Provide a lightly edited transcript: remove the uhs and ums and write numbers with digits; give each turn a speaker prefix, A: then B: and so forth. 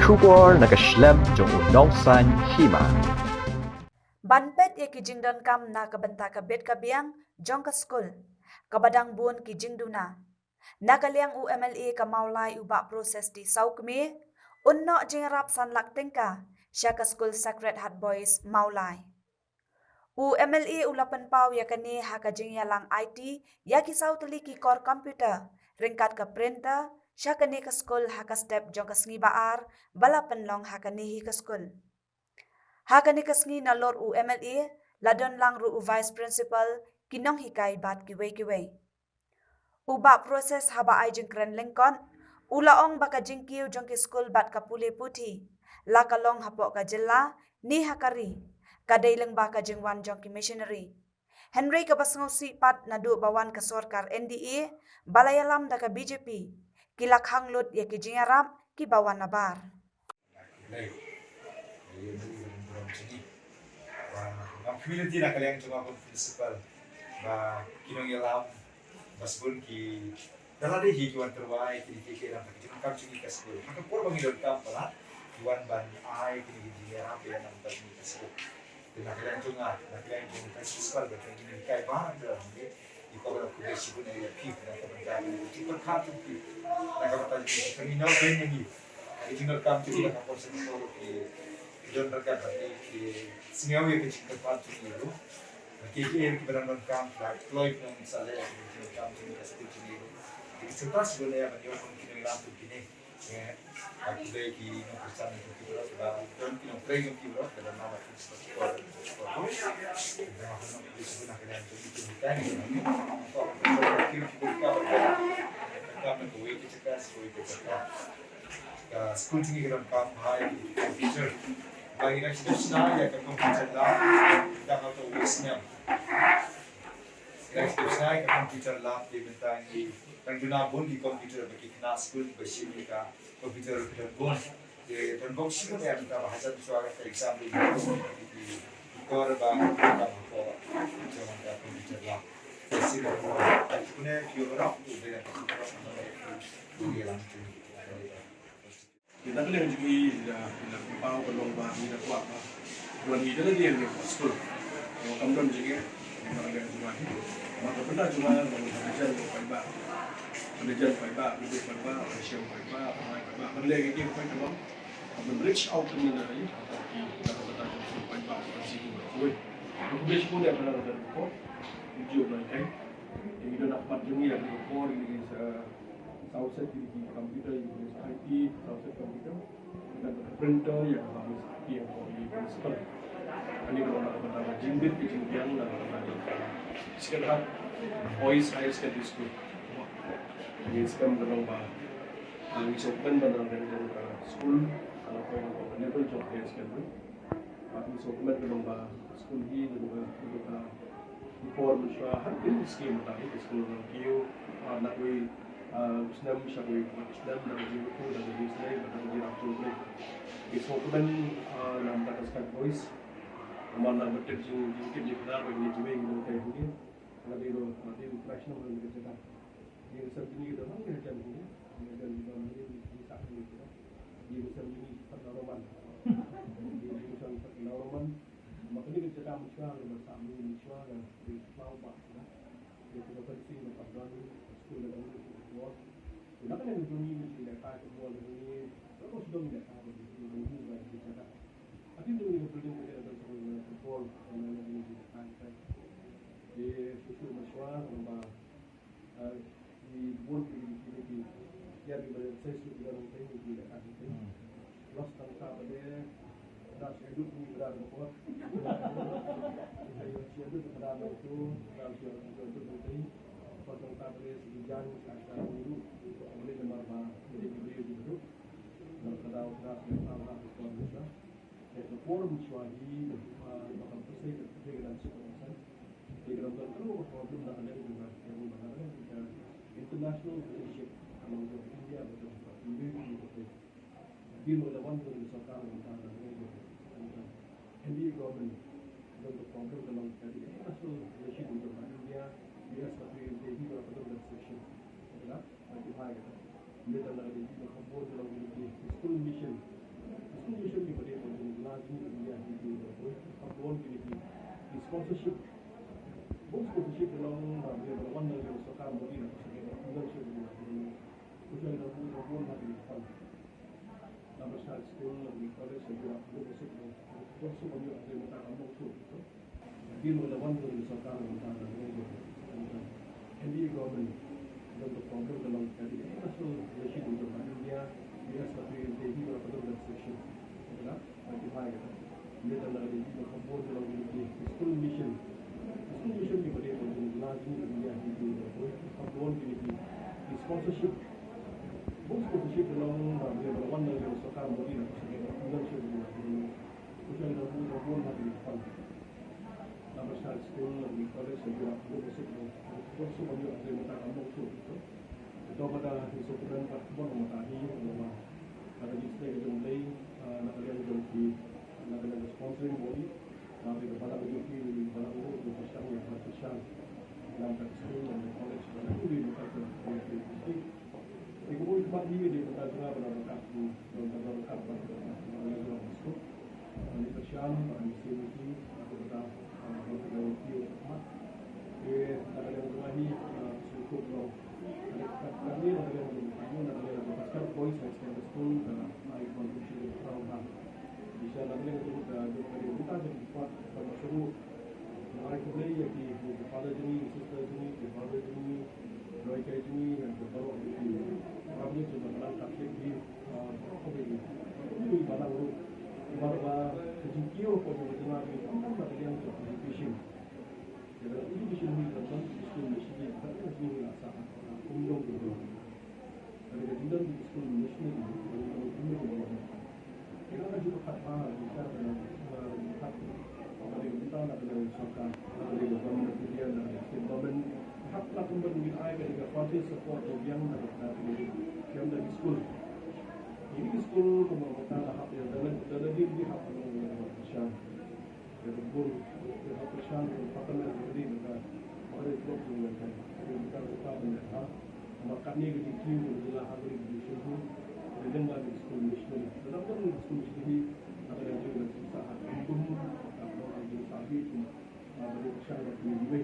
A: Shubor nakaslem jong unongsan Hima.
B: Banpet ye kijing don kam na kabenta ka bet kabiang jong ka skul. Kabadang bun kijing duna. Nakaliang UMLA ka maulay uba proses di saukmi. Unno jingrap san laktingka. Siya ka skul secret hat boys maulay. UMLA ulapan pau ya kani hakajing yalang IT ya kisaw tali ki core computer. Ringkat ka printer. Siya kani ka skul haka step jong ka sngibaar. Balapan long hakani hi ka skul. Hakani kasngi na Lord UMLA, ladon lang ru Vice Principal, kinong hikay bat kiway. Uba proses haba ay jing kren lingkon, ulaong baka jingkiw jong ki school bat kapuli puti, lakalong hapo ka jilla, ni hakari, kadailang baka jing wan jong ki missionary. Henry kabasngaw sipat na du bawan ka sorkar NDE, balayalam da ka BJP, kilak hanglut ya ki Ïarap, ki bawan nabar.
C: Community na kaliang cuma principal ba kinong yalam basbun ki dalade hi kiwan terwai ki na pakitin kam cungi ka school maka por bangi dot kam pala kiwan ban ai kini di Ïarap ya nam ta ni ka school na kaliang cunga na kaliang cungi ka principal ba kini kai ba da ni di ko ba ku desi bun ya pi na ka ban ta ni ki ko kam pi na ka ta ni kini no ben ni ai jingal kam cungi na ka por sa ko ki John Rakat ki singawi ke cikar patu ni lo. Kiki ki beran kam flat Floyd nang sale ki kam ni ka setu ni lo. Ki sepas boleh apa dia pun kini lampu kini. Aku deh ki no pesan ki lo ba John ki no training ki lo pada nama ki sekolah. Dah no ki sebuna kena jadi ki kan ni. Ki buka kam ko we ki cekas ko ki cekas. Skul tinggi dalam kam hai computer bagi nak sedap ya ke komputer lah dah atau wisnya kita sedap ke komputer lah di bentang di guna pun di komputer bagi kena skul bersih ka komputer dan pun dan box itu ya kita bahasa suara ke exam di kor bang kita ko jangan ke komputer lah bersih dan punya kiorap tu dengan di langsung
D: kita boleh juga bila pau belum bah bila kuat bah buat kita lah dia ni school kalau kamu dah juga orang ada cuma maka benda cuma belajar fiber lebih fiber Asian fiber apa lagi dia fiber kamu reach out ke mana lagi tapi kita betul fiber masih boleh boleh pun dia pernah ada report video lagi yang kita dapat dunia ada report ini Southside di komputer yang IT, Southside komputer dan printer yang harus yang di principal. Ini kalau nak benda jimbit kejimpian dan sekarang boys high secondary school. Jadi sekarang dalam bah isopen dalam school kalau kau yang level job high secondary. Tapi isopen dalam bah school ini dalam kita before mencuba hampir scheme tadi school review nak we Islam syar'i Islam dan jiwatu dan Islam dan Ïarap juga. Isokumen nam takaskan voice, mana betul jingkit jikna bagi jiwe yang kayak begini. Nanti international orang kita cakap. Yang sebegini kita orang kita cakap begini. Dan di dalam ini tak ini kita. Yang sebegini pengalaman. Yang pengalaman. Makanya kita cakap muncul bersama muncul dan di mau pak. Kita penting untuk abang school dan Kenapa yang dunia mesti dapat semua dunia? Kalau sudah tidak tahu dunia baik bicara. Tapi dunia perlu kita ada semua kontrol dan dunia dapat. Di susu masyarakat lomba di buat di dia di berada susu dalam tempat di dapat. Los tangkap ada ras hidup di berada kuat. Saya siapa berada itu ras itu penting. Pasal tak boleh sejalan sekarang dulu. Boleh nama jadi beliau itu dan kalau ras yang itu bisa itu forum suami bahkan persen dengan supervision di dalam tentu problem dan ada juga yang benar kita international relationship among the India betul di melawan dengan sekarang dan India government dan problem dalam international relationship dengan India dia seperti ini berapa dalam section adalah T.5 dia telah ada di kampung dalam school mission kabuan kini di sponsorship. Bos sponsorship dalam dia berlawan dengan sekarang bagi nak sebagai leadership di usaha dan kabuan lagi depan. Nama saya Skul di college saya juga masuk bos sebagai ada mata kamu tu. Dia berlawan dengan sekarang antara dengan NDA government dan problem dalam kali international relation untuk India dia sebagai T.5 dalam section. Adalah bagi baik dia dalam ini kabuan dalam ini Skul mission. Skul mission di pada lagi India di kabuan ini di sponsorship. Bos sponsorship dalam dia berlawan dengan sekarang bagi nak sebagai leadership di usaha dan kabuan lagi depan. Nama saya Skul di college saya juga masuk bos sebagai ada mata kamu tu. Itu pada sokongan kabuan matahi bahwa ada display jumlah nak ada di nak ada sponsoring body tapi kepada begitu di dalam itu bersama yang bersama dalam Skul dan college dan itu di mata itu. Kemudian sebab ini di mata juga pada waktu dalam apa dalam Skul di bersama di sini kita ada yang lagi cukup loh. Kami ada yang pasal poin saya Skul dalam contribution program. Bisa lagi untuk kita jadi buat termasuk mulai mulai di pada jenis sister jenis di pada jenis doi jenis yang terbaru di kami juga dalam taktik di ini barang baru sejauh pun dengan tempat yang education. Jadi education ini tentang Skul mesti tapi mesti rasa undang itu. Jadi kita di Skul mesti undang. Kita kan juga kata kita dalam hak dari kita nak dalam sekarang dari government India dan government hak nak memberi ayat kepada party support yang dari Skul. Ini Skul memerlukan hak yang dalam diri hak yang bersyarat. Jadi pun hak bersyarat pakaian jadi mereka ada blok dengan kita kita mereka makanya ketika adalah hak dari Skul dengan Skul mission. Tetapi Skul ini ada yang juga usaha untuk atau ada sabit dari bersyarat ini.